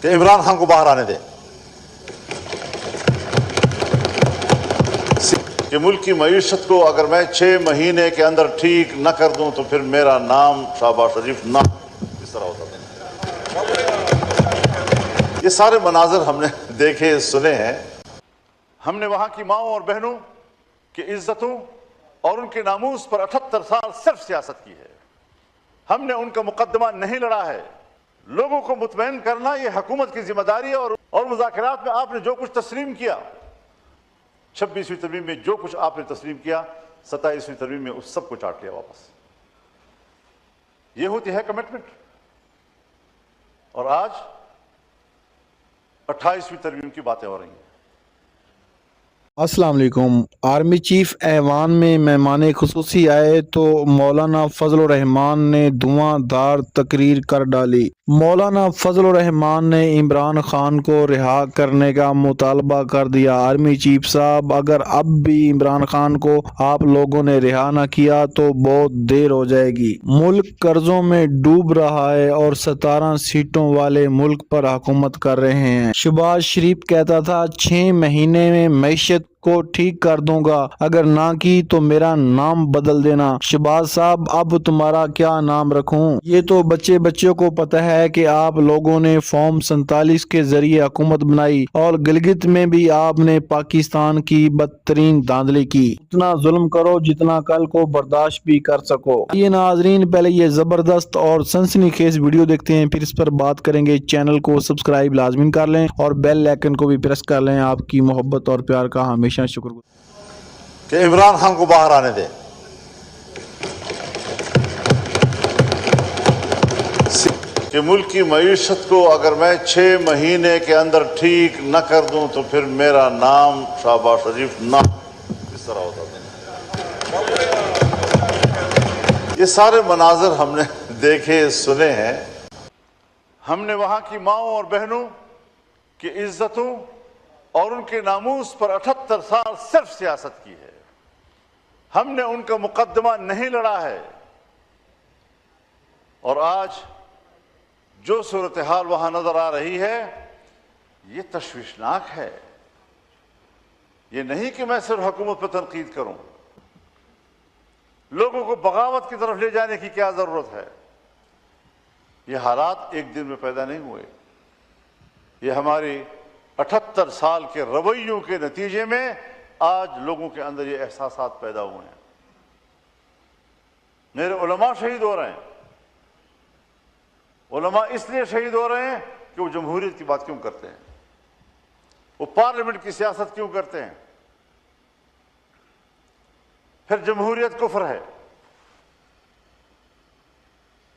کہ عمران خان کو باہر آنے دیں، کہ ملک کی معیشت کو اگر میں 6 مہینے کے اندر ٹھیک نہ کر دوں تو پھر میرا نام شہباز شریف نہ اس طرح ہوتا تھا۔ یہ سارے مناظر ہم نے دیکھے سنے ہیں۔ ہم نے وہاں کی ماؤں اور بہنوں کی عزتوں اور ان کے ناموس پر 78 سال صرف سیاست کی ہے۔ ہم نے ان کا مقدمہ نہیں لڑا ہے۔ لوگوں کو مطمئن کرنا یہ حکومت کی ذمہ داری ہے، اور مذاکرات میں آپ نے جو کچھ تسلیم کیا، 26ویں ترمیم میں جو کچھ آپ نے تسلیم کیا، 27ویں ترمیم میں اس سب کو چاٹ لیا واپس۔ یہ ہوتی ہے کمٹمنٹ۔ اور آج 28ویں ترمیم کی باتیں ہو رہی ہیں۔ السلام علیکم۔ آرمی چیف ایوان میں مہمان خصوصی آئے تو مولانا فضل الرحمان نے دھواں دھار تقریر کر ڈالی۔ مولانا فضل الرحمان نے عمران خان کو رہا کرنے کا مطالبہ کر دیا۔ آرمی چیف صاحب، اگر اب بھی عمران خان کو آپ لوگوں نے رہا نہ کیا تو بہت دیر ہو جائے گی۔ ملک قرضوں میں ڈوب رہا ہے اور 17 سیٹوں والے ملک پر حکومت کر رہے ہیں۔ شہباز شریف کہتا تھا 6 مہینے میں معیشت کو ٹھیک کر دوں گا، اگر نہ کی تو میرا نام بدل دینا۔ شہباز صاحب، اب تمہارا کیا نام رکھوں؟ یہ تو بچوں کو پتہ ہے کہ آپ لوگوں نے فارم 47 کے ذریعے حکومت بنائی اور گلگت میں بھی آپ نے پاکستان کی بدترین دھاندلی کی۔ اتنا ظلم کرو جتنا کل کو برداشت بھی کر سکو۔ یہ ناظرین، پہلے یہ زبردست اور سنسنی خیز ویڈیو دیکھتے ہیں، پھر اس پر بات کریں گے۔ چینل کو سبسکرائب لازمی کر لیں اور بیل آئیکن کو بھی پریس کر لیں۔ آپ کی محبت اور پیار کا ہمیشہ شکر گزار۔ کہ عمران خان کو باہر آنے دیں، کہ ملک کی معیشت کو اگر میں 6 مہینے کے اندر ٹھیک نہ کر دوں تو پھر میرا نام شہباز شریف نہ اس طرح ہوتا تھا۔ یہ سارے مناظر ہم نے دیکھے سنے ہیں۔ ہم نے وہاں کی ماؤں اور بہنوں کی عزتوں اور ان کے ناموس پر 78 سال صرف سیاست کی ہے۔ ہم نے ان کا مقدمہ نہیں لڑا ہے، اور آج جو صورتحال وہاں نظر آ رہی ہے یہ تشویشناک ہے۔ یہ نہیں کہ میں صرف حکومت پر تنقید کروں، لوگوں کو بغاوت کی طرف لے جانے کی کیا ضرورت ہے؟ یہ حالات ایک دن میں پیدا نہیں ہوئے، یہ ہماری 78 سال کے رویوں کے نتیجے میں آج لوگوں کے اندر یہ احساسات پیدا ہوئے ہیں۔ میرے علماء شہید ہو رہے ہیں۔ علماء اس لیے شہید ہو رہے ہیں کہ وہ جمہوریت کی بات کیوں کرتے ہیں، وہ پارلیمنٹ کی سیاست کیوں کرتے ہیں۔ پھر جمہوریت کفر ہے۔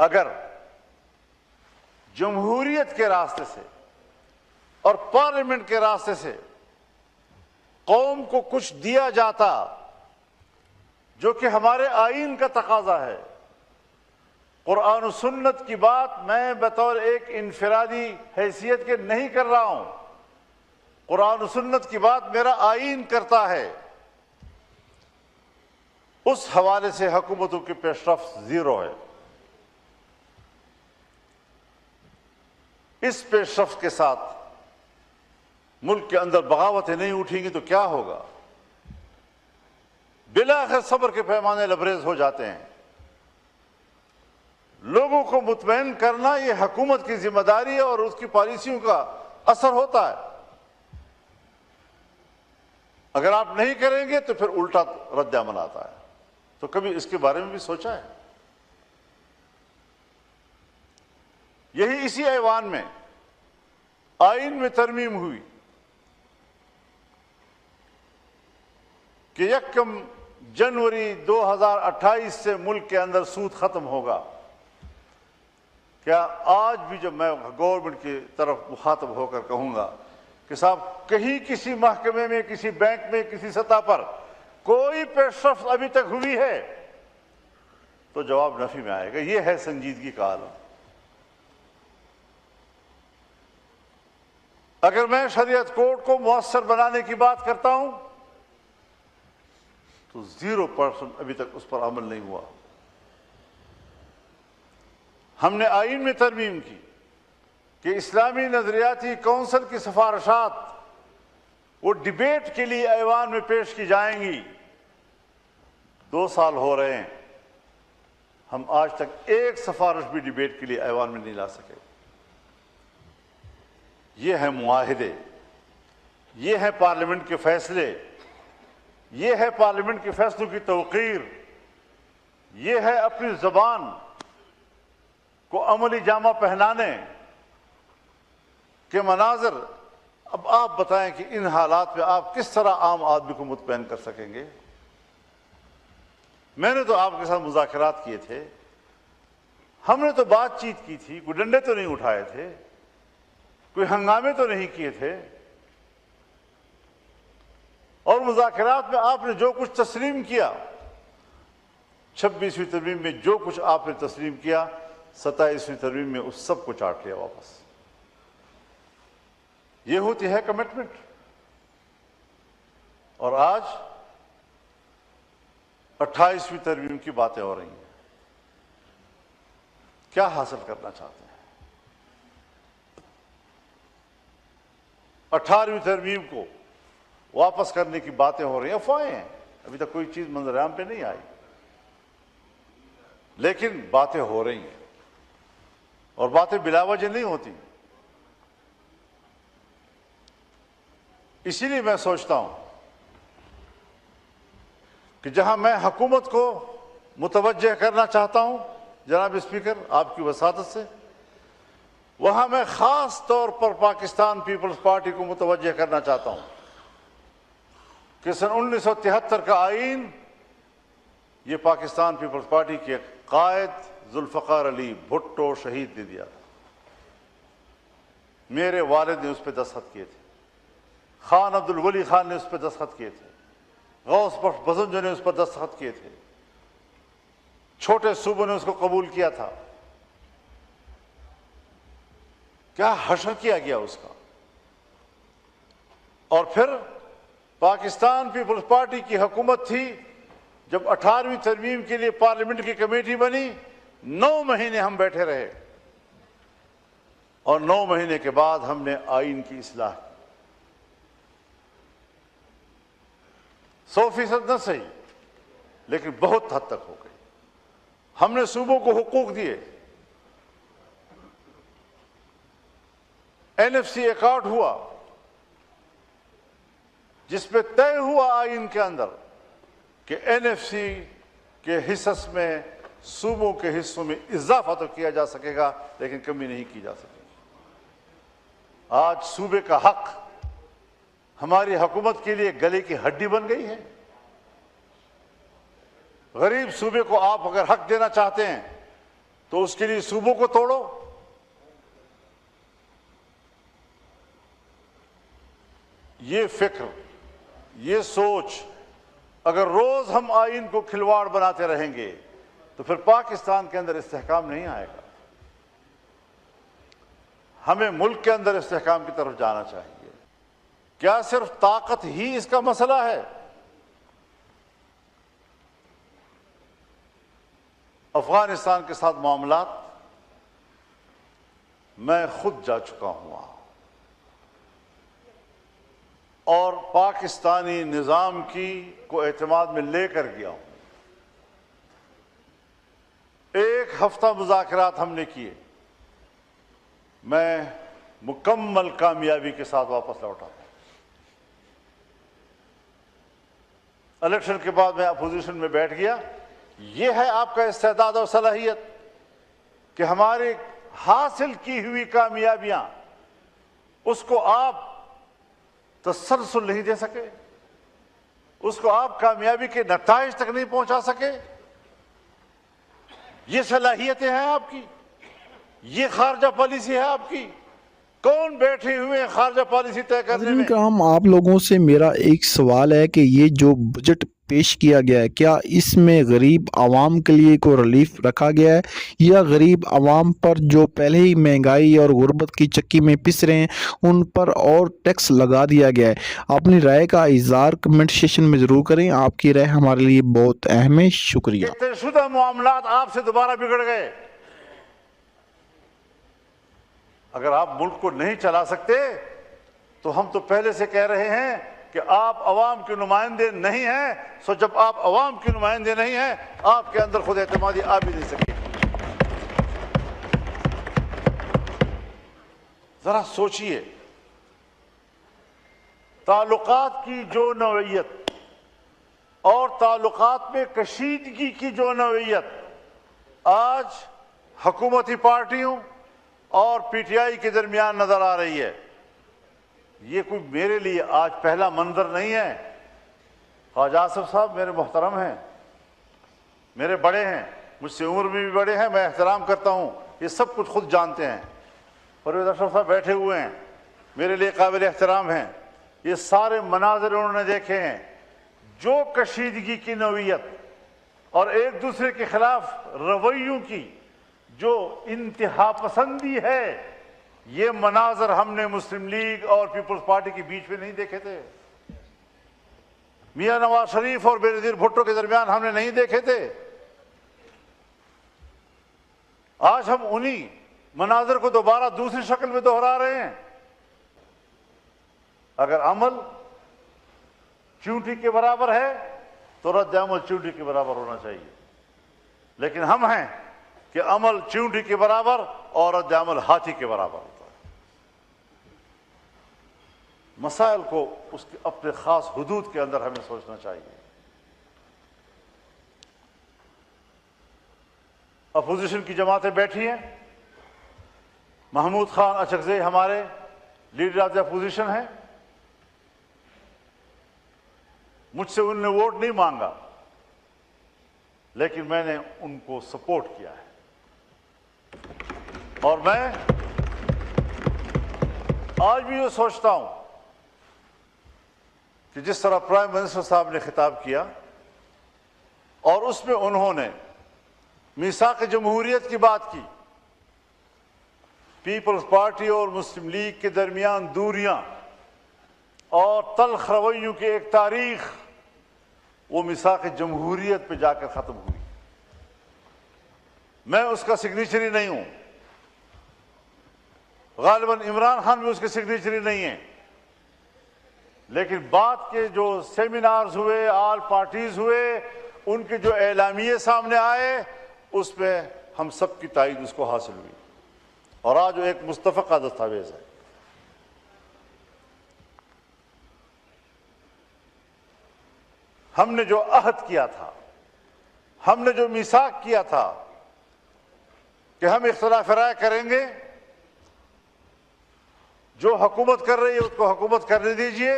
اگر جمہوریت کے راستے سے اور پارلیمنٹ کے راستے سے قوم کو کچھ دیا جاتا جو کہ ہمارے آئین کا تقاضا ہے، قرآن و سنت کی بات میں بطور ایک انفرادی حیثیت کے نہیں کر رہا ہوں، قرآن و سنت کی بات میرا آئین کرتا ہے، اس حوالے سے حکومتوں کی پیش رفت زیرو ہے۔ اس پیش رفت کے ساتھ ملک کے اندر بغاوتیں نہیں اٹھیں گی تو کیا ہوگا؟ بالآخر صبر کے پیمانے لبریز ہو جاتے ہیں۔ لوگوں کو مطمئن کرنا یہ حکومت کی ذمہ داری ہے اور اس کی پالیسیوں کا اثر ہوتا ہے۔ اگر آپ نہیں کریں گے تو پھر الٹا رد عمل آتا ہے۔ تو کبھی اس کے بارے میں بھی سوچا ہے؟ یہی اسی ایوان میں آئین میں ترمیم ہوئی کہ 1 جنوری 2028 سے ملک کے اندر سود ختم ہوگا۔ کیا آج بھی جب میں گورنمنٹ کی طرف مخاطب ہو کر کہوں گا کہ صاحب کہیں کسی محکمے میں، کسی بینک میں، کسی سطح پر کوئی پیش رفت ابھی تک ہوئی ہے، تو جواب نفی میں آئے گا۔ یہ ہے سنجیدگی کا عالم۔ اگر میں شریعت کوڈ کو مؤثر بنانے کی بات کرتا ہوں تو 0% ابھی تک اس پر عمل نہیں ہوا۔ ہم نے آئین میں ترمیم کی کہ اسلامی نظریاتی کونسل کی سفارشات وہ ڈبیٹ کے لیے ایوان میں پیش کی جائیں گی. 2 سال ہو رہے ہیں، ہم آج تک ایک سفارش بھی ڈبیٹ کے لیے ایوان میں نہیں لا سکے. یہ ہے معاہدے، یہ ہے پارلیمنٹ کے فیصلے، یہ ہے پارلیمنٹ کے فیصلوں کی توقیر، یہ ہے اپنی زبان کو عملی جامہ پہنانے کے مناظر. اب آپ بتائیں کہ ان حالات میں آپ کس طرح عام آدمی کو مطمئن کر سکیں گے؟ میں نے تو آپ کے ساتھ مذاکرات کیے تھے، ہم نے تو بات چیت کی تھی، کوئی ڈنڈے تو نہیں اٹھائے تھے، کوئی ہنگامے تو نہیں کیے تھے. اور مذاکرات میں آپ نے جو کچھ تسلیم کیا، 26ویں ترمیم میں جو کچھ آپ نے تسلیم کیا، 27ویں ترمیم میں اس سب کو چاٹ لیا واپس. یہ ہوتی ہے کمٹمنٹ. اور آج 28ویں ترمیم کی باتیں ہو رہی ہیں. کیا حاصل کرنا چاہتے ہیں؟ 18ویں ترمیم کو واپس کرنے کی باتیں ہو رہی ہیں. افواہیں ہیں، ابھی تک کوئی چیز منظر عام پہ نہیں آئی، لیکن باتیں ہو رہی ہیں، اور باتیں بلا وجہ نہیں ہوتی. اسی لیے میں سوچتا ہوں کہ جہاں میں حکومت کو متوجہ کرنا چاہتا ہوں جناب اسپیکر آپ کی وساطت سے، وہاں میں خاص طور پر پاکستان پیپلز پارٹی کو متوجہ کرنا چاہتا ہوں کہ سن 1973 کا آئین یہ پاکستان پیپلز پارٹی کے قائد ذوالفقار علی بھٹو شہید نے دیا تھا. میرے والد نے اس پہ دستخط کیے تھے، خان عبد الولی خان نے اس پہ دستخط کیے تھے، غوث بخش بزنجو نے اس پر دستخط کیے تھے، چھوٹے صوبوں نے اس کو قبول کیا تھا. کیا حشر کیا گیا اس کا. اور پھر پاکستان پیپلز پارٹی کی حکومت تھی جب 18ویں ترمیم کے لیے پارلیمنٹ کی کمیٹی بنی. 9 مہینے ہم بیٹھے رہے، اور 9 مہینے کے بعد ہم نے آئین کی اصلاح کی. 100% نہ صحیح، لیکن بہت حد تک ہو گئی. ہم نے صوبوں کو حقوق دیے. NFC ایکٹ ہوا جس پہ طے ہوا آئین کے اندر کہ NFC کے حصص میں صوبوں کے حصوں میں اضافہ تو کیا جا سکے گا لیکن کمی نہیں کی جا سکے گی. آج صوبے کا حق ہماری حکومت کے لیے گلے کی ہڈی بن گئی ہے. غریب صوبے کو آپ اگر حق دینا چاہتے ہیں تو اس کے لیے صوبوں کو توڑو. یہ فکر، یہ سوچ اگر روز ہم آئین کو کھلواڑ بناتے رہیں گے تو پھر پاکستان کے اندر استحکام نہیں آئے گا. ہمیں ملک کے اندر استحکام کی طرف جانا چاہیے. کیا صرف طاقت ہی اس کا مسئلہ ہے؟ افغانستان کے ساتھ معاملات میں خود جا چکا ہوں وہاں، اور پاکستانی نظام کی کو اعتماد میں لے کر گیا ہوں. 1 ہفتہ مذاکرات ہم نے کیے، میں مکمل کامیابی کے ساتھ واپس لوٹا. الیکشن کے بعد میں اپوزیشن میں بیٹھ گیا. یہ ہے آپ کا استعداد اور صلاحیت کہ ہماری حاصل کی ہوئی کامیابیاں اس کو آپ تسلسل نہیں دے سکے، اس کو آپ کامیابی کے نتائج تک نہیں پہنچا سکے. یہ صلاحیتیں ہیں آپ کی، یہ خارجہ پالیسی ہے آپ کی. کون بیٹھے ہوئے ہیں خارجہ پالیسی طے کرنے میں؟ کرام آپ لوگوں سے میرا ایک سوال ہے کہ یہ جو بجٹ پیش کیا گیا ہے کیا اس میں غریب عوام کے لیے کوئی ریلیف رکھا گیا ہے یا غریب عوام پر جو پہلے ہی مہنگائی اور غربت کی چکی میں پس رہے ہیں ان پر اور ٹیکس لگا دیا گیا ہے؟ اپنی رائے کا اظہار کمنٹ سیکشن میں ضرور کریں. آپ کی رائے ہمارے لیے بہت اہم ہے. شکریہ. طے شدہ معاملات آپ سے دوبارہ بگڑ گئے. اگر آپ ملک کو نہیں چلا سکتے تو ہم تو پہلے سے کہہ رہے ہیں کہ آپ عوام کے نمائندے نہیں ہیں. سو جب آپ عوام کے نمائندے نہیں ہیں آپ کے اندر خود اعتمادی آ بھی نہیں سکے. ذرا سوچئے، تعلقات کی جو نوعیت اور تعلقات میں کشیدگی کی جو نوعیت آج حکومتی پارٹیوں اور پی ٹی آئی کے درمیان نظر آ رہی ہے، یہ کوئی میرے لیے آج پہلا منظر نہیں ہے. خواجہ آصف صاحب میرے محترم ہیں، میرے بڑے ہیں، مجھ سے عمر میں بھی بڑے ہیں، میں احترام کرتا ہوں، یہ سب کچھ خود جانتے ہیں. پرویز اشرف صاحب بیٹھے ہوئے ہیں، میرے لیے قابل احترام ہیں. یہ سارے مناظر انہوں نے دیکھے ہیں. جو کشیدگی کی نوعیت اور ایک دوسرے کے خلاف رویوں کی جو انتہا پسندی ہے، یہ مناظر ہم نے مسلم لیگ اور پیپلز پارٹی کے بیچ میں نہیں دیکھے تھے. میاں نواز شریف اور بینظیر بھٹو کے درمیان ہم نے نہیں دیکھے تھے. آج ہم انہی مناظر کو دوبارہ دوسری شکل میں دہرا رہے ہیں. اگر عمل چونٹی کے برابر ہے تو رد عمل چونٹی کے برابر ہونا چاہیے، لیکن ہم ہیں کہ عمل چونٹی کے برابر اور رد عمل ہاتھی کے برابر ہوتا ہے. مسائل کو اس کے اپنے خاص حدود کے اندر ہمیں سوچنا چاہیے. اپوزیشن کی جماعتیں بیٹھی ہیں. محمود خان اچکزئی ہمارے لیڈر آف دی اپوزیشن ہیں. مجھ سے انہوں نے ووٹ نہیں مانگا، لیکن میں نے ان کو سپورٹ کیا ہے. اور میں آج بھی یہ سوچتا ہوں کہ جس طرح پرائم منسٹر صاحب نے خطاب کیا اور اس میں انہوں نے میثاق جمہوریت کی بات کی، پیپلز پارٹی اور مسلم لیگ کے درمیان دوریاں اور تلخ رویوں کی ایک تاریخ، وہ میثاق جمہوریت پہ جا کر ختم ہوئی. میں اس کا سگنیچری نہیں ہوں، غالباً عمران خان بھی اس کے سگنیچری نہیں ہیں، لیکن بات کے جو سیمینارز ہوئے، آل پارٹیز ہوئے، ان کے جو اعلامیے سامنے آئے، اس میں ہم سب کی تائید اس کو حاصل ہوئی اور آج وہ ایک متفقہ دستاویز ہے. ہم نے جو عہد کیا تھا، ہم نے جو میثاق کیا تھا کہ ہم اختلاف رائے کریں گے، جو حکومت کر رہی ہے اس کو حکومت کرنے دیجئے،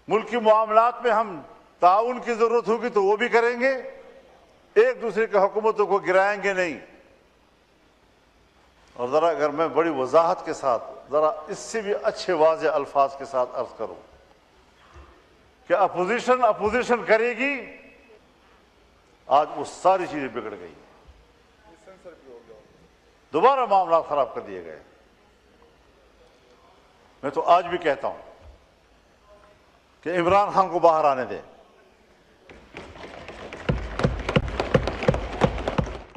ملکی معاملات میں ہم تعاون کی ضرورت ہوگی تو وہ بھی کریں گے، ایک دوسرے کی حکومتوں کو گرائیں گے نہیں. اور ذرا اگر میں بڑی وضاحت کے ساتھ، ذرا اس سے بھی اچھے واضح الفاظ کے ساتھ عرض کروں کہ اپوزیشن کرے گی، آج وہ ساری چیزیں بگڑ گئی، دوبارہ معاملات خراب کر دیے گئے. میں تو آج بھی کہتا ہوں کہ عمران خان کو باہر آنے دیں.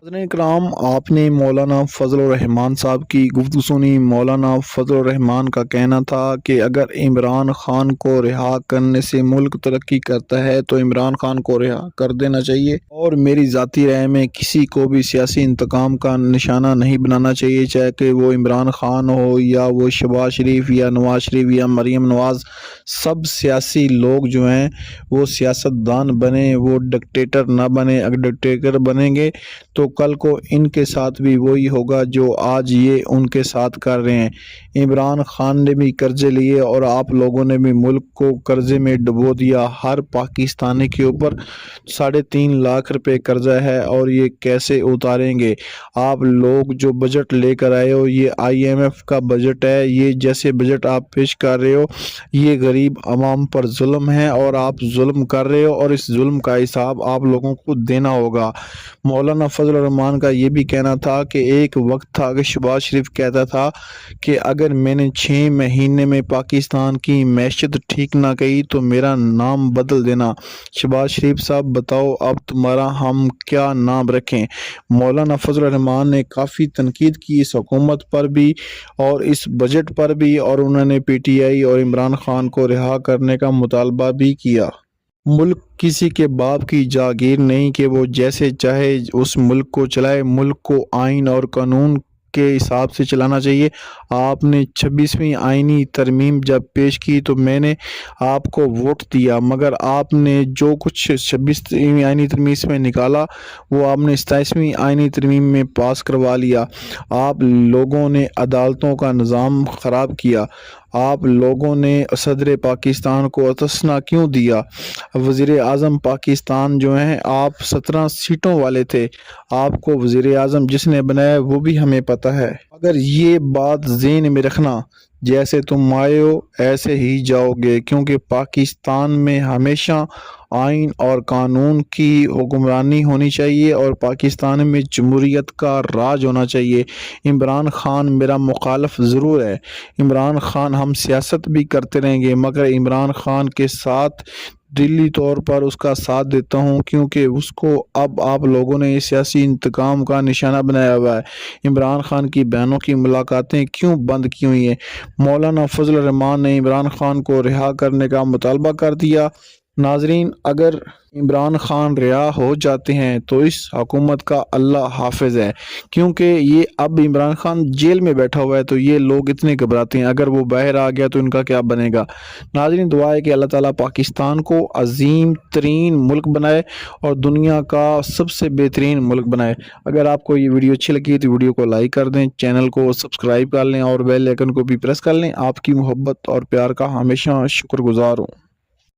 حضرات اکرام، آپ نے مولانا فضل الرحمان صاحب کی گفتگو سنی. مولانا فضل الرحمان کا کہنا تھا کہ اگر عمران خان کو رہا کرنے سے ملک ترقی کرتا ہے تو عمران خان کو رہا کر دینا چاہیے، اور میری ذاتی رائے میں کسی کو بھی سیاسی انتقام کا نشانہ نہیں بنانا چاہیے، چاہے کہ وہ عمران خان ہو یا وہ شہباز شریف یا نواز شریف یا مریم نواز. سب سیاسی لوگ جو ہیں وہ سیاست دان بنے، وہ ڈکٹیٹر نہ بنے. اگر ڈکٹیٹر بنیں گے تو کل کو ان کے ساتھ بھی وہی ہوگا جو آج یہ ان کے ساتھ کر رہے ہیں. عمران خان نے بھی قرضے لیے اور آپ لوگوں نے بھی ملک کو قرضے میں ڈبو دیا. ہر پاکستانی کے اوپر 3.5 لاکھ روپے قرضہ ہے اور یہ کیسے اتاریں گے؟ آپ لوگ جو بجٹ لے کر آئے ہو یہ IMF کا بجٹ ہے. یہ جیسے بجٹ آپ پیش کر رہے ہو یہ غریب عوام پر ظلم ہے اور آپ ظلم کر رہے ہو، اور اس ظلم کا حساب آپ لوگوں کو دینا ہوگا. مولانا فضل الرحمان کا یہ بھی کہنا تھا کہ ایک وقت تھا کہ شہباز شریف کہتا تھا کہ اگر میں نے 6 مہینے میں پاکستان کی معیشت ٹھیک نہ کی تو میرا نام بدل دینا۔ شہباز شریف صاحب بتاؤ اب تمہارا ہم کیا نام رکھیں؟ مولانا فضل الرحمان نے کافی تنقید کی اس حکومت پر بھی اور اس بجٹ پر بھی، اور انہوں نے پی ٹی آئی اور عمران خان کو رہا کرنے کا مطالبہ بھی کیا۔ ملک کسی کے باپ کی جاگیر نہیں کہ وہ جیسے چاہے اس ملک کو چلائے، ملک کو آئین اور قانون کے حساب سے چلانا چاہیے۔ آپ نے 26ویں آئینی ترمیم جب پیش کی تو میں نے آپ کو ووٹ دیا، مگر آپ نے جو کچھ 26ویں آئینی ترمیم میں نکالا وہ آپ نے 27ویں آئینی ترمیم میں پاس کروا لیا۔ آپ لوگوں نے عدالتوں کا نظام خراب کیا۔ آپ لوگوں نے صدر پاکستان کو استثنا کیوں دیا؟ وزیر اعظم پاکستان جو ہیں آپ 17 سیٹوں والے تھے، آپ کو وزیر اعظم جس نے بنایا وہ بھی ہمیں پتہ ہے۔ اگر یہ بات ذہن میں رکھنا، جیسے تم آئے ہو ایسے ہی جاؤ گے، کیونکہ پاکستان میں ہمیشہ آئین اور قانون کی حکمرانی ہونی چاہیے اور پاکستان میں جمہوریت کا راج ہونا چاہیے۔ عمران خان میرا مخالف ضرور ہے، عمران خان ہم سیاست بھی کرتے رہیں گے، مگر عمران خان کے ساتھ دلی طور پر اس کا ساتھ دیتا ہوں کیونکہ اس کو اب آپ لوگوں نے سیاسی انتقام کا نشانہ بنایا ہوا ہے۔ عمران خان کی بہنوں کی ملاقاتیں کیوں بند کی ہوئی ہیں؟ مولانا فضل الرحمان نے عمران خان کو رہا کرنے کا مطالبہ کر دیا۔ ناظرین، اگر عمران خان رہا ہو جاتے ہیں تو اس حکومت کا اللہ حافظ ہے، کیونکہ یہ اب عمران خان جیل میں بیٹھا ہوا ہے تو یہ لوگ اتنے گھبراتے ہیں، اگر وہ باہر آ گیا تو ان کا کیا بنے گا؟ ناظرین، دعا ہے کہ اللہ تعالیٰ پاکستان کو عظیم ترین ملک بنائے اور دنیا کا سب سے بہترین ملک بنائے۔ اگر آپ کو یہ ویڈیو اچھی لگی تو ویڈیو کو لائک کر دیں، چینل کو سبسکرائب کر لیں اور بیل آئیکن کو بھی پریس کر لیں۔ آپ کی محبت اور پیار کا ہمیشہ شکر گزار ہوں۔